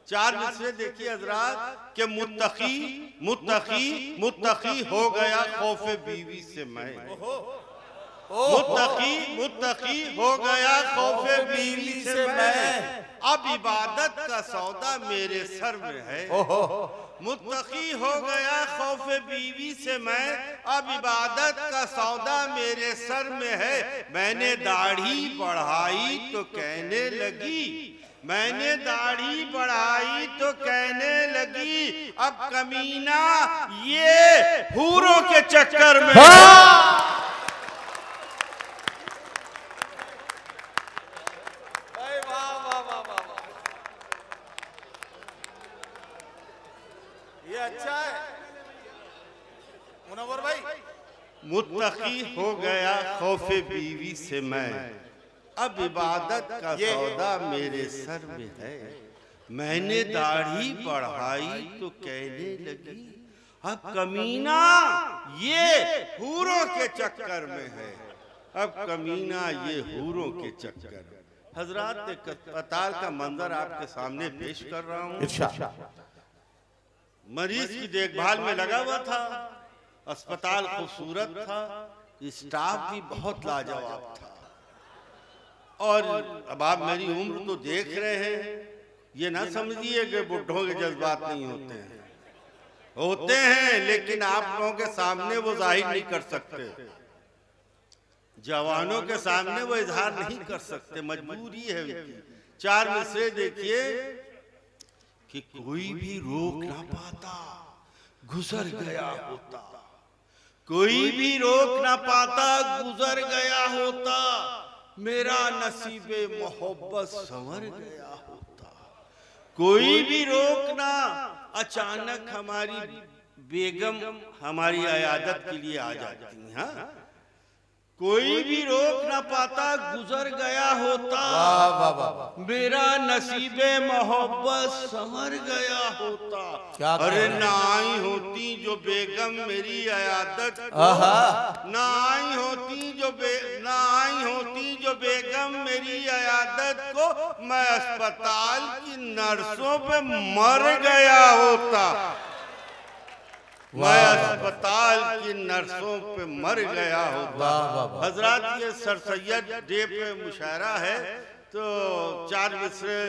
चार मिसरे देखिए हजरात के मुत्तकी मुत्तकी मुत्तकी हो गया खौफे बीवी से मैं, मुत्तकी मुत्तकी हो गया खौफे बीवी से मैं, अब इबादत का सौदा मेरे सर में है। मुत्तकी हो गया खौफे बीवी से मैं, अब इबादत का सौदा मेरे सर में है। मैंने दाढ़ी बढ़ाई तो कहने लगी, मैंने दाढ़ी बढ़ाई तो कहने लगी, अब कमीना ये हूरों के चक्कर में। ये अच्छा है मुनव्वर भाई। मुत्तकी हो गया खौफे बीवी से मैं, अब इबादत का सौदा मेरे सर में है। मैंने दाढ़ी बढ़ाई तो कहने लगी, अब कमीना ये हूरों के चक्कर में है, अब कमीना ये हूरों के चक्कर। हजरात एक अस्पताल का मंजर आपके सामने पेश कर रहा हूँ। मरीज की देखभाल में लगा हुआ था, अस्पताल खूबसूरत था, स्टाफ भी बहुत लाजवाब था। और अब आप मेरी उम्र तो देख रहे हैं, ये ना समझिए कि बुढ़ों के जज्बात नहीं होते हैं, होते हैं, लेकिन आप लोगों के सामने वो जाहिर नहीं कर सकते, जवानों के सामने वो इजहार नहीं कर सकते, मजबूरी है उनकी। चार मिसरे देखिए कि कोई भी रोक ना पाता, गुजर गया होता, कोई भी रोक ना पाता, गुजर गया होता, मेरा नसीबे मोहब्बत संवर गया होता। कोई भी रोकना, अचानक हमारी बेगम हमारी अयादत के लिए आ जाती है। हाँ? कोई भी रोक ना पाता, गुजर गया होता, मेरा नसीबे मोहब्बत संवर गया होता। अरे ना आई होती जो बेगम मेरी अयादत को, ना आई होती जो बेगम मेरी अयादत को, मैं अस्पताल की नर्सों पे मर गया होता, मैं अस्पताल की नर्सों पे मर गया होता। हजरात ये सर सैयद डे पे मुशायरा है, तो चार मिसरे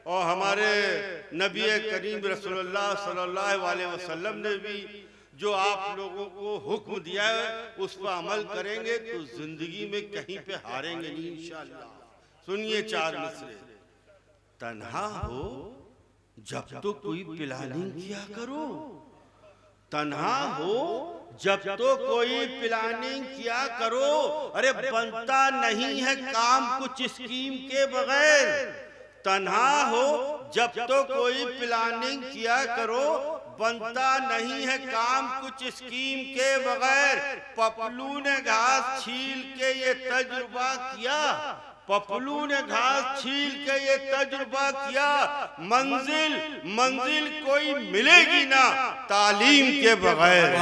और हमारे नबी करीम रसूलुल्लाह सल्लल्लाहु अलैहि वसल्लम ने भी जो आप लोगों को हुक्म दिया है उस पर अमल करेंगे तो जिंदगी में कहीं पे हारेंगे नहीं इंशाअल्लाह। सुनिए चार मिसरे। तन्हा हो जब तो कोई प्लानिंग किया करो, तन्हा हो जब तो कोई प्लानिंग किया करो, अरे बनता नहीं है काम कुछ स्कीम के बगैर। तन्हा हो जब तो कोई प्लानिंग किया करो, बनता नहीं है काम कुछ स्कीम के बगैर। पपलू ने घास छील के ये तजुर्बा किया, पपलू ने घास छील के ये तजुर्बा किया, मंजिल मंजिल कोई मिलेगी ना तालीम के बगैर,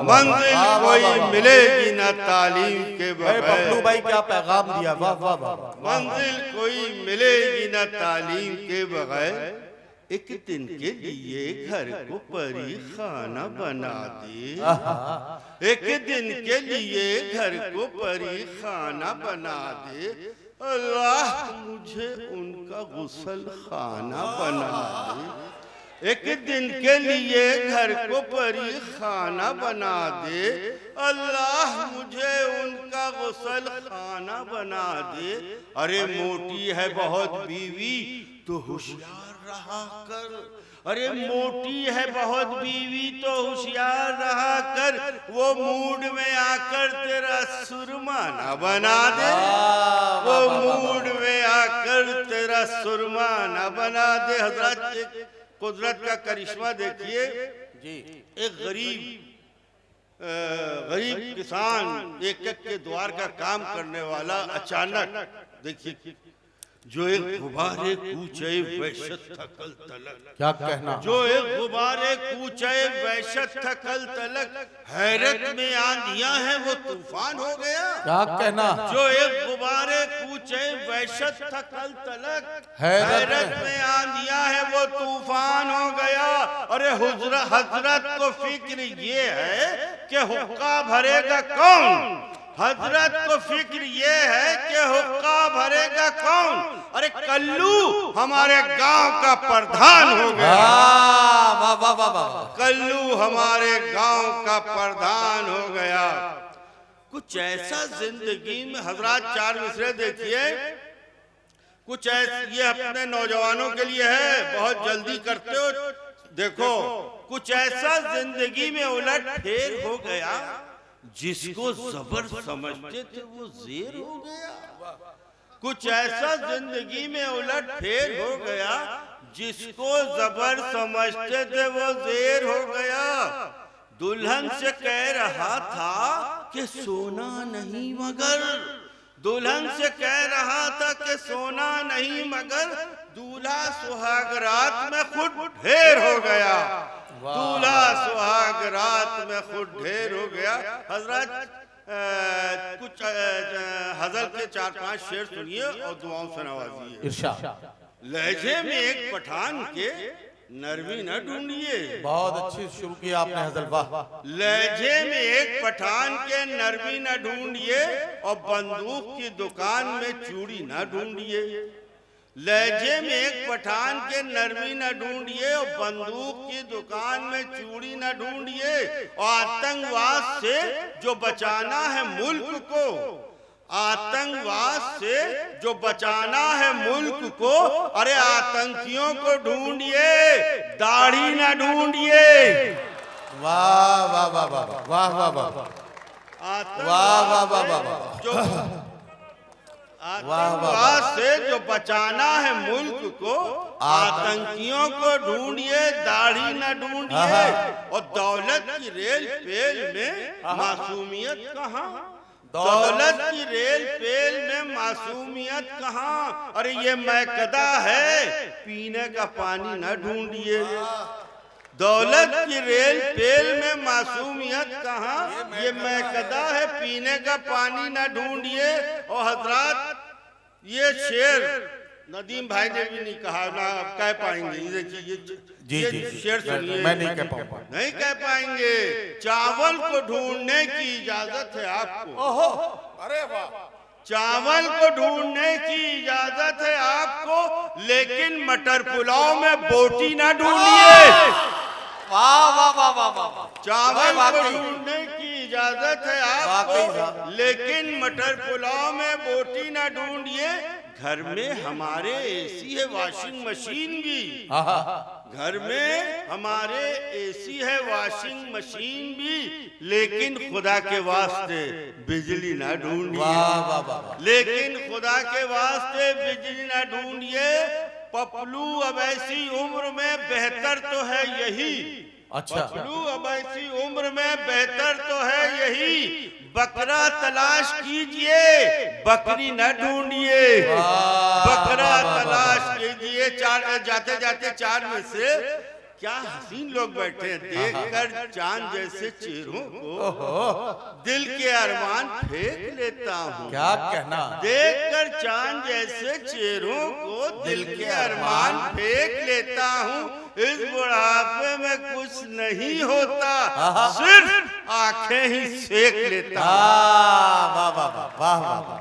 मंजिल कोई मिलेगी ना तालीम के बगैर। पपलू भाई क्या पैगाम दिया, वाह वाह वाह। मंजिल कोई मिलेगी ना तालीम के बगैर। एक दिन के लिए घर को परी खाना बना दे, एक दिन के लिए घर को परी खाना बना दे, अल्लाह मुझे उनका गुसल खाना बना दे। एक दिन के लिए घर को परी खाना बना दे, अल्लाह मुझे उनका गुसल खाना बना दे। अरे मोटी है बहुत बीवी तो होशियार रहा कर, अरे मोटी है बहुत बीवी तो होशियार रहा कर, वो मूड में आकर तेरा सुरमा ना बना दे, वो मूड में आकर तेरा सुरमा ना बना दे। हजरत कुदरत का करिश्मा देखिए जी। एक गरीब किसान एक के द्वार का काम करने वाला अचानक देखिए जो एक गुबारे कूचे वहशत थकल तलक। क्या कहना? जो एक गुबारे कूचे वहशत थकल तलक, हैरत में आंधियां हैं वो तूफान हो गया। क्या कहना? जो एक गुबारे कूचे वहशत थकल तलक, हैरत में आंधियां हैं वो तूफान हो गया। अरे हजरत को फिक्र ये है कि हुक्का भरेगा कौन? हजरत को फिक्र ये है कि हुक्का भरेगा कौन? अरे कल्लू हमारे गांव का प्रधान हो गया। वाह वाह वाह वाह। कल्लू हमारे गांव का प्रधान हो गया। कुछ ऐसा जिंदगी में हजरत 4 मिसरे देखिए, कुछ ऐसा ये अपने नौजवानों के लिए है, बहुत जल्दी करते हो। देखो कुछ ऐसा जिंदगी में उलट फेर हो गया, जिसको जबर समझते थे वो जेर हो गया। कुछ ऐसा जिंदगी में उलट फेर हो गया, जिसको जबर समझते थे वो जेर हो गया। दुल्हन से कह रहा था कि सोना नहीं मगर, दुल्हन से कह रहा था कि सोना नहीं मगर, दूल्हा सुहाग रात में खुद ढेर हो गया। दूल्हा सुहाग रात में खुद ढेर हो गया। हजरत कुछ हजल के 4-5 शेर सुनिए और दुआओं से नवाजिए। इरशाद। लहजे में एक पठान के नरमी न ढूंढिए। बहुत अच्छी शुरू किया आपने हजल, वाह। लहजे में एक पठान के नरमी न ढूंढिए और बंदूक की दुकान में चूड़ी न ढूंढिए। लहजे में एक पठान के नरमी न ढूंढिए और बंदूक की दुकान में चूड़ी न ढूंढिए। और आतंकवाद से जो बचाना है मुल्क को, आतंकवाद से जो बचाना है मुल्क को, अरे आतंकियों को ढूंढिए, दाढ़ी न ढूंढिए। वाह वाह वाह वाह वाह वाह वाह वाह वाह वाह वाह। जो आतंकवाद से जो बचाना है मुल्क को, आतंकियों को ढूंढिए, दाढ़ी न ढूंढिए। और दौलत की रेल पेल में मासूमियत कहाँ? दौलत की रेल पेल में मासूमियत कहाँ? अरे ये मैकदा है, पीने का पानी न ढूंढिए। दौलत की रेल पेल में मासूमियत कहाँ? ये मैकदा है, पीने का पानी न ढूंढिए। और हजरात ये शेर नदीम भाई ने भी नहीं कहा, ना आप कह पाएंगे। ये शेर सुनिए, मैं नहीं कह पाऊंगा। नहीं कह पाएंगे। चावल को ढूंढने की इजाजत है आपको। अरे वाह। चावल को ढूंढने की इजाजत है आपको, लेकिन मटर पुलाव में बोटी ना ढूंढिए। वाह वाह वाह वाह वाह। चावल को ढूंढने की इजाजत है आपको, लेकिन मटर पुलाव में बोटी ना ढूंढिए। घर में हमारे एसी है, वॉशिंग मशीन भी। घर में हमारे एसी है, वॉशिंग मशीन भी, लेकिन खुदा के वास्ते बिजली ना ढूंढिए। लेकिन खुदा के वास्ते बिजली ना ढूंढिए। पपलू अब ऐसी उम्र में बेहतर तो है यही। अच्छा। पपलू अब ऐसी उम्र में बेहतर तो है यही। बकरा तलाश कीजिए, बकरी न ढूंढिए। बकरा तलाश कीजिए। जाते जाते 4 में से क्या हसीन लोग बैठे हैं, देखकर चांद जैसे चेहरों को दिल के अरमान फेंक लेता हूँ। क्या कहना? देखकर चांद जैसे चेहरों को दिल के अरमान फेंक लेता हूँ। इस बुढ़ापे में कुछ नहीं होता, सिर्फ आंखें ही सेक लेता। वाह वाह वाह वाह वाह।